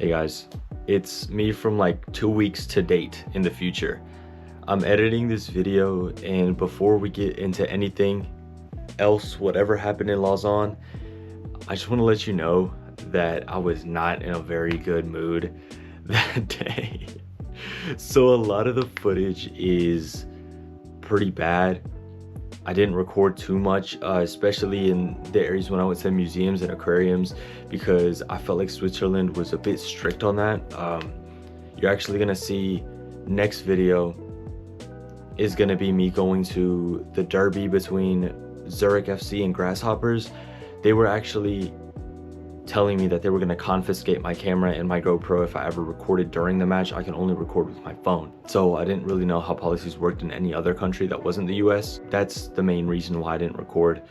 Hey guys, it's me from like 2 weeks to date in the future. I'm editing this video, and before we get into anything else, whatever happened in Lausanne, I just want to let you know that I was not in a very good mood that day. So a lot of the footage is pretty bad. I didn't record too much, especially in the areas when I went to museums and aquariums, because I felt like Switzerland was a bit strict on that. You're actually gonna see next video is gonna be me going to the derby between Zurich FC and Grasshoppers. They were actually telling me that they were going to confiscate my camera and my GoPro if I ever recorded during the match. I can only record with my phone. So I didn't really know how policies worked in any other country that wasn't the US. That's the main reason why I didn't record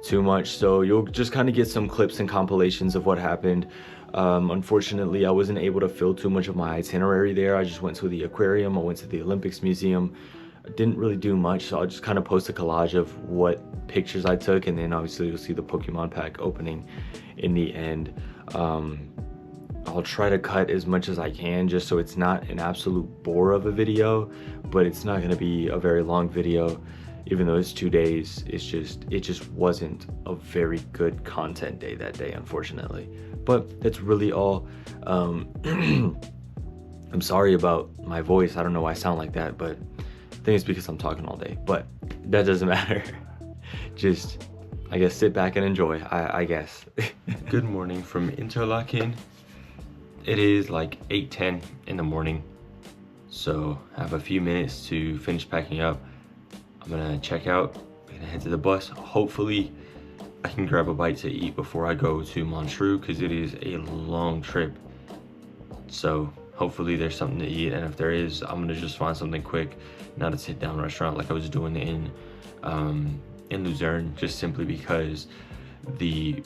too much. So you'll just kind of get some clips and compilations of what happened. Unfortunately, I wasn't able to fill too much of my itinerary there. I just went to the aquarium, I went to the Olympics Museum. I didn't really do much, so I'll just kind of post a collage of what pictures I took, and then obviously you'll see the Pokemon pack opening in the end. I'll try to cut as much as I can just so it's not an absolute bore of a video, but it's not going to be a very long video. Even though it's 2 days, it just wasn't a very good content day that day, unfortunately. But that's really all. I'm sorry about my voice. I don't know why I sound like that, but I think it's because I'm talking all day, but that doesn't matter. Just, I guess, sit back and enjoy, I guess. Good morning from Interlaken. It is like 8:10 in the morning, so I have a few minutes to finish packing up. I'm gonna check out, I'm gonna head to the bus. Hopefully I can grab a bite to eat before I go to Montreux, because it is a long trip. So hopefully there's something to eat, and if there is, I'm gonna just find something quick, not a sit-down restaurant like I was doing in Lucerne, just simply because the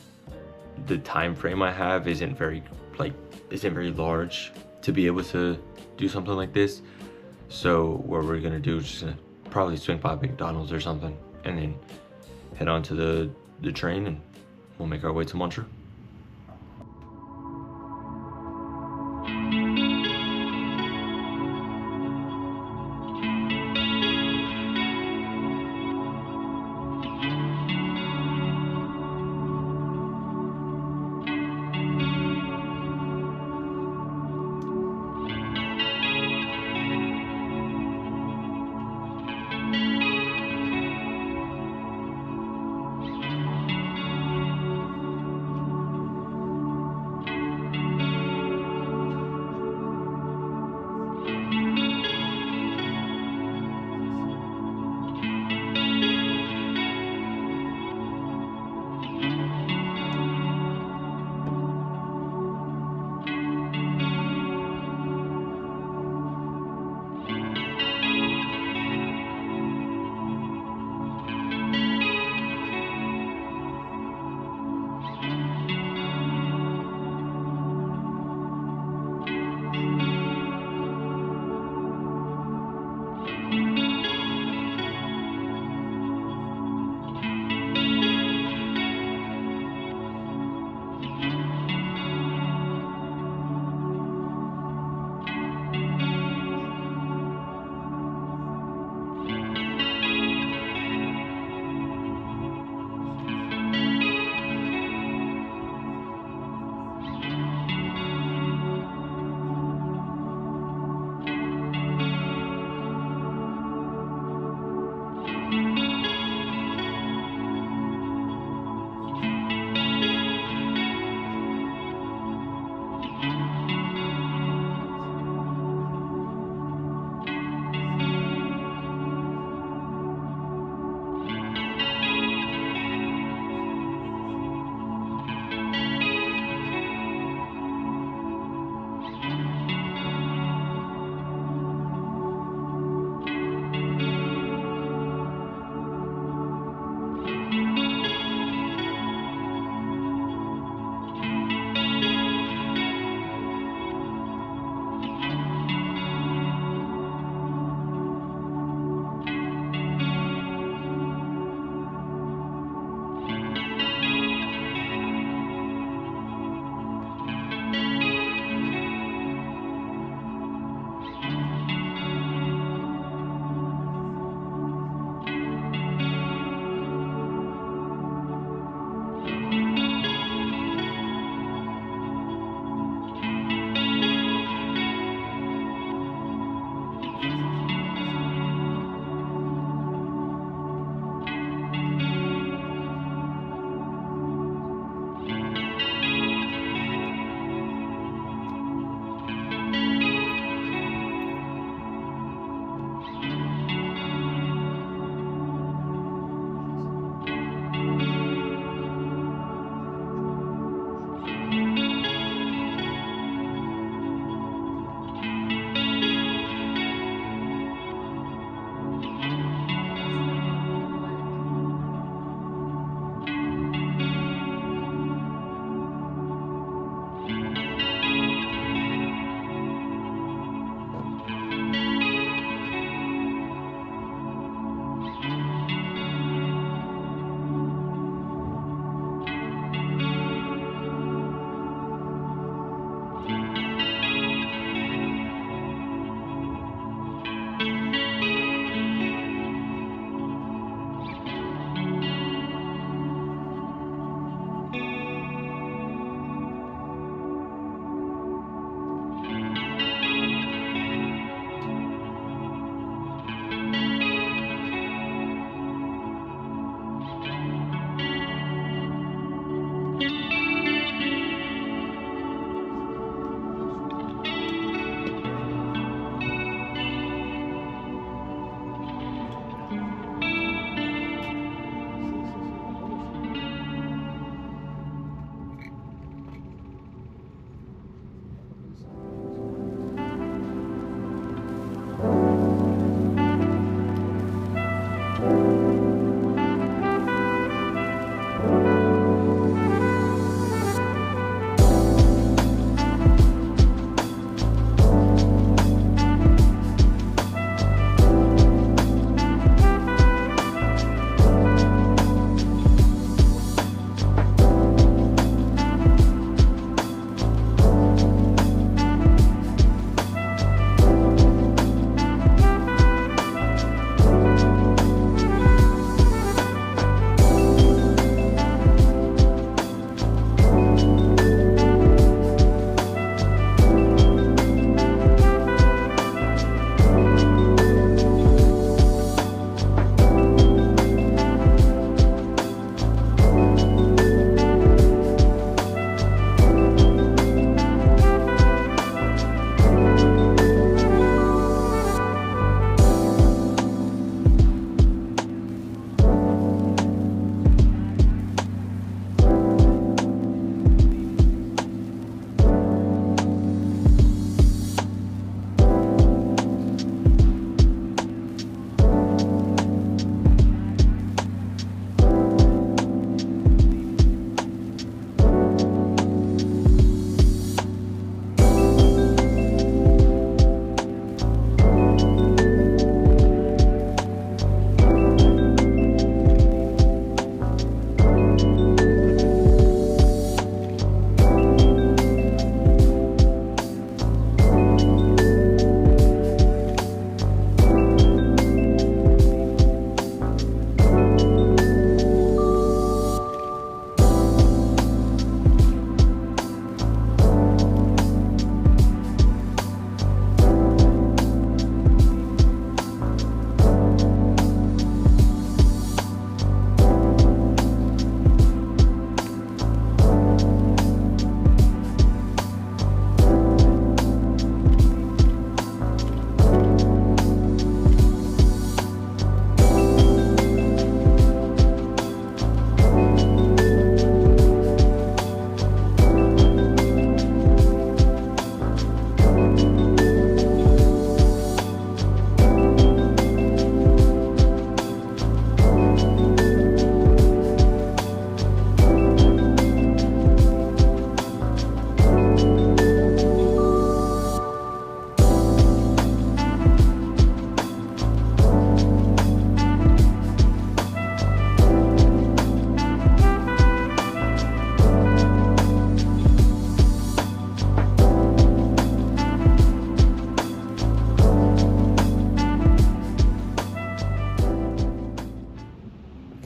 time frame I have isn't very large to be able to do something like this. So what we're gonna do is just gonna probably swing by McDonald's or something, and then head on to the train, and we'll make our way to Montreux.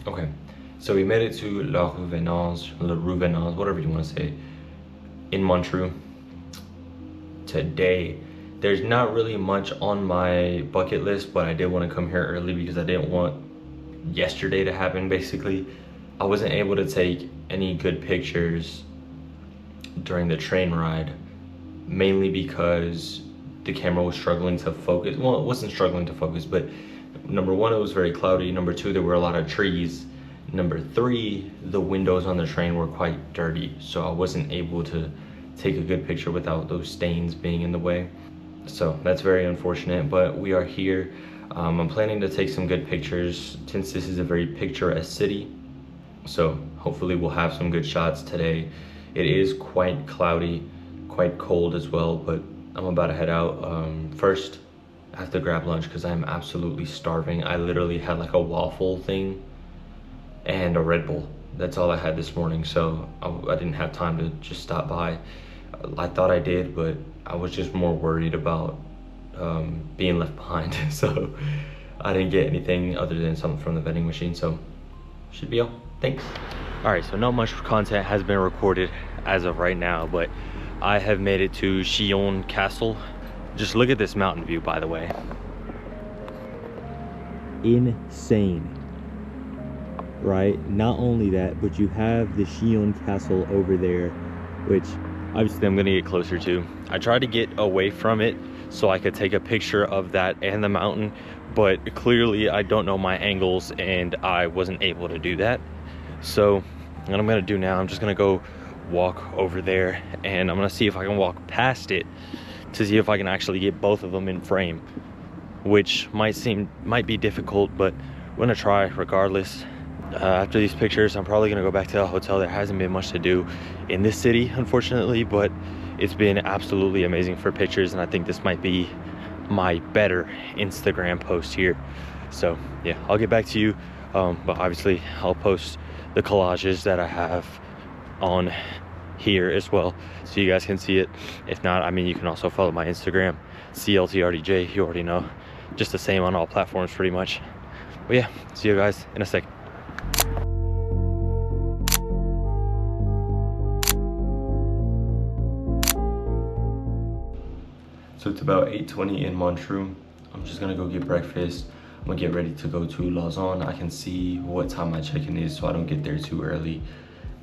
Okay, so we made it to La Revenance, whatever you want to say, in Montreux. Today, there's not really much on my bucket list, but I did want to come here early because I didn't want yesterday to happen, basically. I wasn't able to take any good pictures during the train ride, mainly because the camera was struggling to focus. Well, it wasn't struggling to focus, but number one, it was very cloudy. Number two, there were a lot of trees. Number three, the windows on the train were quite dirty, so I wasn't able to take a good picture without those stains being in the way. So that's very unfortunate, but we are here. I'm planning to take some good pictures since this is a very picturesque city. So hopefully we'll have some good shots today. It is quite cloudy, quite cold as well, but I'm about to head out. First, I have to grab lunch because I'm absolutely starving. I literally had like a waffle thing and a Red Bull. That's all I had this morning, so I didn't have time to just stop by. I thought I did, but I was just more worried about being left behind. So I didn't get anything other than something from the vending machine, so should be all. Thanks. All right, so not much content has been recorded as of right now, but I have made it to Chillon Castle. Just look at this mountain view, by the way. Insane, right? Not only that, but you have the Chillon Castle over there, which obviously I'm gonna get closer to. I tried to get away from it so I could take a picture of that and the mountain, but clearly I don't know my angles and I wasn't able to do that. So what I'm gonna do now, I'm just gonna go walk over there and I'm gonna see if I can walk past it to see if I can actually get both of them in frame, which might be difficult, but I'm gonna try regardless. After these pictures, I'm probably gonna go back to the hotel. There hasn't been much to do in this city, unfortunately, but it's been absolutely amazing for pictures, and I think this might be my better Instagram post here. So yeah, I'll get back to you, but obviously I'll post the collages that I have on here as well, so you guys can see it. If not, I mean, you can also follow my Instagram, CLTRDJ. You already know, just the same on all platforms pretty much. But yeah, see you guys in a sec. So it's about 8:20 in Montreux. I'm just gonna go get breakfast. I'm gonna get ready to go to Lausanne. I can see what time my check-in is so I don't get there too early.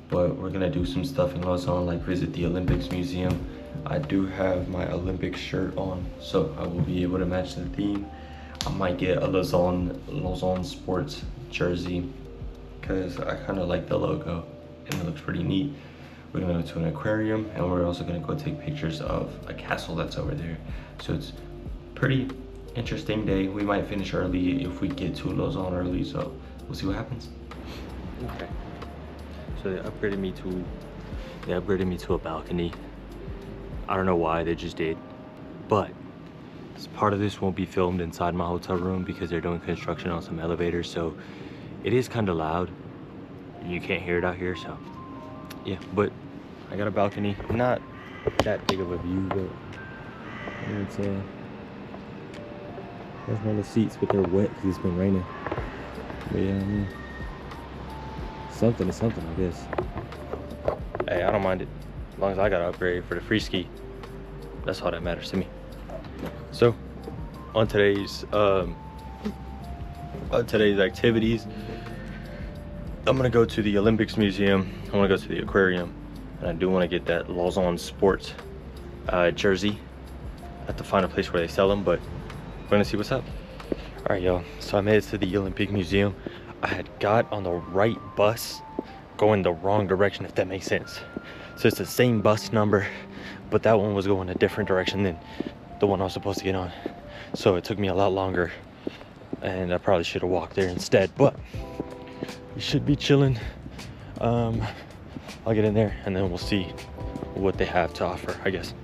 But we're gonna do some stuff in Lausanne, like visit the Olympics Museum. I do have my Olympic shirt on, so I will be able to match the theme. I might get a Lausanne sports jersey because I kind of like the logo and it looks pretty neat. We're gonna go to an aquarium and we're also gonna go take pictures of a castle that's over there. So it's pretty interesting day. We might finish early if we get to Lausanne early, so we'll see what happens. Okay. So they upgraded me to a balcony. I don't know why, they just did. But part of this won't be filmed inside my hotel room because they're doing construction on some elevators, so it is kind of loud. You can't hear it out here, so yeah. But I got a balcony, not that big of a view, but you know what I'm saying. There's one of the seats, but they're wet because it's been raining. But yeah, I mean, something is something, I guess. Hey, I don't mind it as long as I got to upgrade for the free ski. That's all that matters to me. So on today's activities, I'm gonna go to the Olympics Museum. I want to go to the aquarium, and I do want to get that Lausanne sports jersey. I have to find a place where they sell them, but we're gonna see what's up. All right, y'all, so I made it to the Olympic Museum. I had got on the right bus going the wrong direction, if that makes sense. So it's the same bus number, but that one was going a different direction than the one I was supposed to get on. So it took me a lot longer, and I probably should have walked there instead, but we should be chilling. I'll get in there and then we'll see what they have to offer, I guess.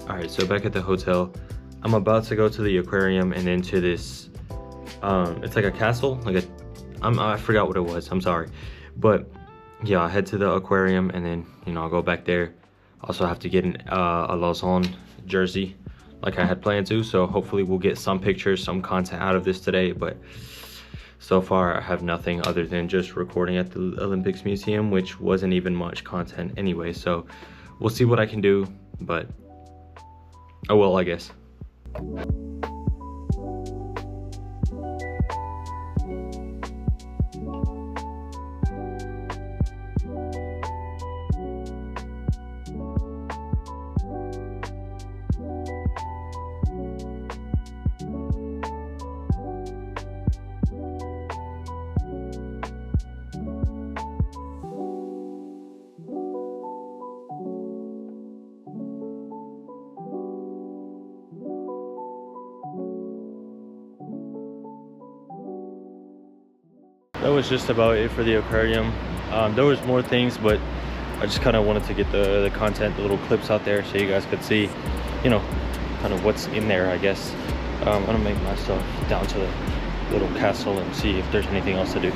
All right, so back at the hotel, I'm about to go to the aquarium and into this, it's like a castle, like I forgot what it was, I'm sorry. But yeah, I head to the aquarium and then, you know, I'll go back there. Also have to get a Lausanne jersey like I had planned to. So hopefully we'll get some pictures, some content out of this today. But so far I have nothing other than just recording at the Olympics Museum, which wasn't even much content anyway. So we'll see what I can do, but oh well, I guess. That was just about it for the aquarium. There was more things, but I just kind of wanted to get the content, the little clips out there so you guys could see, you know, kind of what's in there, I guess. I'm gonna make myself down to the little castle and see if there's anything else to do.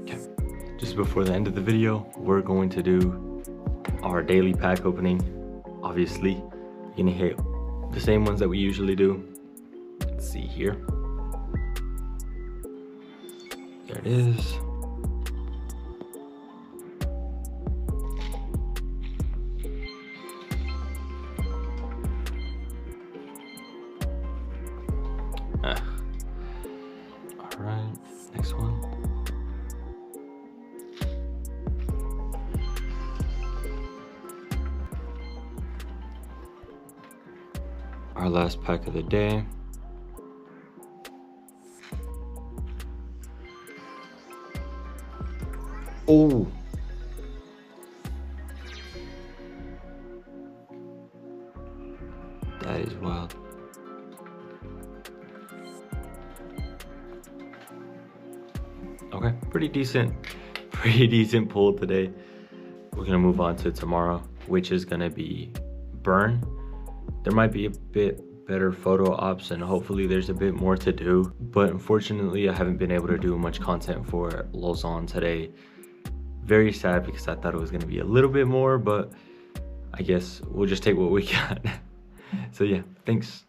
Okay. Just before the end of the video, we're going to do our daily pack opening. Obviously, you're gonna hear the same ones that we usually do. Let's see here. There it is. All right, next one. Our last pack of the day. Oh, that is wild. Okay, pretty decent pull today. We're gonna move on to tomorrow, which is gonna be Bern. There might be a bit better photo ops and hopefully there's a bit more to do, but unfortunately I haven't been able to do much content for Lausanne today. Very sad because I thought it was going to be a little bit more, but I guess we'll just take what we got. So yeah, thanks.